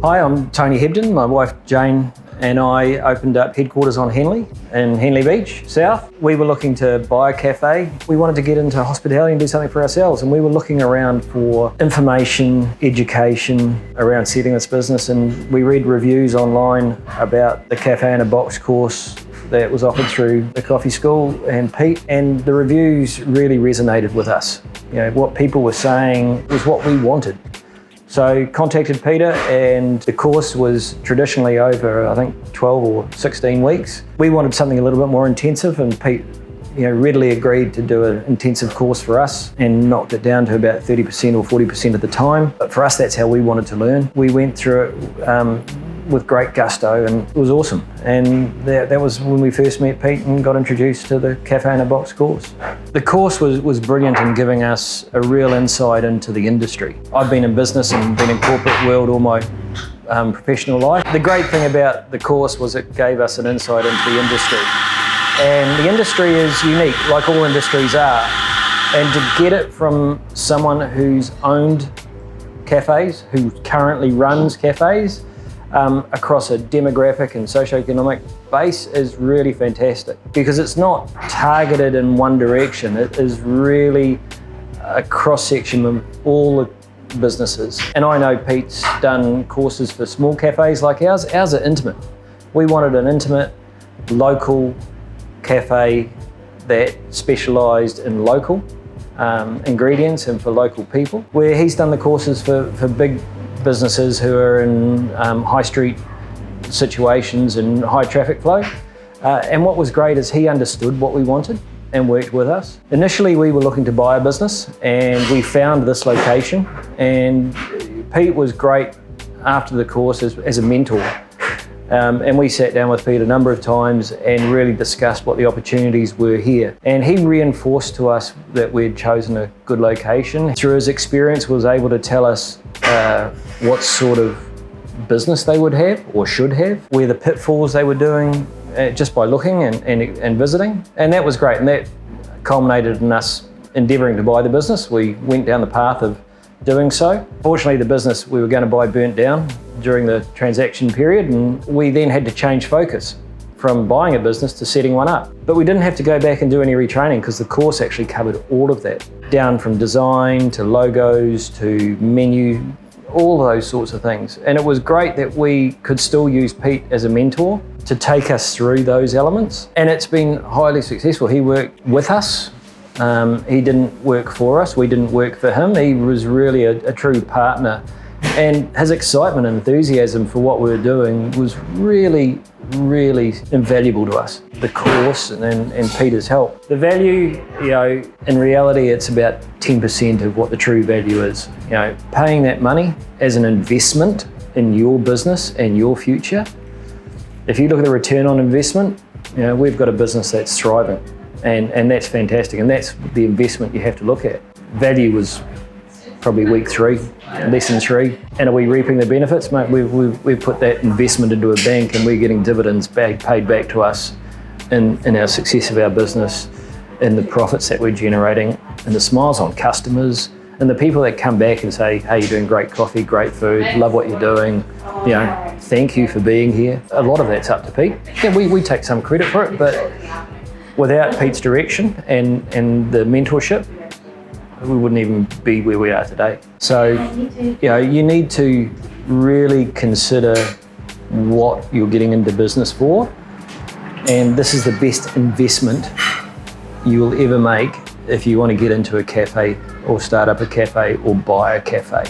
Hi, I'm Tony Hebden. My wife Jane and I opened up headquarters on Henley in Henley Beach, South. We were looking to buy a cafe. We wanted to get into hospitality and do something for ourselves, and we were looking around for information, education around setting this business, and we read reviews online about the Cafe in a Box course that was offered through the coffee school and Pete, and the reviews really resonated with us. You know, what people were saying was what we wanted. So contacted Peter, and the course was traditionally over, I think, 12 or 16 weeks. We wanted something a little bit more intensive, and Pete readily agreed to do an intensive course for us and knocked it down to about 30% or 40% of the time. But for us, that's how we wanted to learn. We went through it with great gusto, and it was awesome. And that was when we first met Pete and got introduced to the Cafe in a Box course. The course was brilliant in giving us a real insight into the industry. I've been in business and been in corporate world all my professional life. The great thing about the course was it gave us an insight into the industry. And the industry is unique, like all industries are. And to get it from someone who's owned cafes, who currently runs cafes, across a demographic and socioeconomic base is really fantastic, because it's not targeted in one direction. It is really a cross-section of all the businesses. And I know Pete's done courses for small cafes like ours. Ours are intimate. We wanted an intimate, local cafe that specialised in local ingredients and for local people, where he's done the courses for big businesses who are in high street situations and high traffic flow. And what was great is he understood what we wanted and worked with us. Initially, we were looking to buy a business, and we found this location, and Pete was great after the course as a mentor. And we sat down with Pete a number of times and really discussed what the opportunities were here. And he reinforced to us that we'd chosen a good location. Through his experience, was able to tell us what sort of business they would have or should have, where the pitfalls they were doing just by looking and visiting. And that was great, and that culminated in us endeavouring to buy the business. We went down the path of doing so. Fortunately, the business we were going to buy burnt down during the transaction period, and we then had to change focus from buying a business to setting one up. But we didn't have to go back and do any retraining, because the course actually covered all of that, down from design to logos to menu, all those sorts of things. And it was great that we could still use Pete as a mentor to take us through those elements. And it's been highly successful. He worked with us. He didn't work for us. We didn't work for him. He was really a true partner. And his excitement and enthusiasm for what we were doing was really, really invaluable to us. The course and Peter's help. The value, in reality, it's about 10% of what the true value is. Paying that money as an investment in your business and your future. If you look at the return on investment, we've got a business that's thriving, and that's fantastic. And that's the investment you have to look at. Value was probably week 3, lesson 3. And are we reaping the benefits? Mate, we've put that investment into a bank, and we're getting dividends paid back to us in our success of our business, in the profits that we're generating, and the smiles on customers, and the people that come back and say, hey, you're doing great coffee, great food, love what you're doing, thank you for being here. A lot of that's up to Pete. Yeah, we take some credit for it, but without Pete's direction and the mentorship, we wouldn't even be where we are today. So, you need to really consider what you're getting into business for, and this is the best investment you will ever make if you want to get into a cafe or start up a cafe or buy a cafe.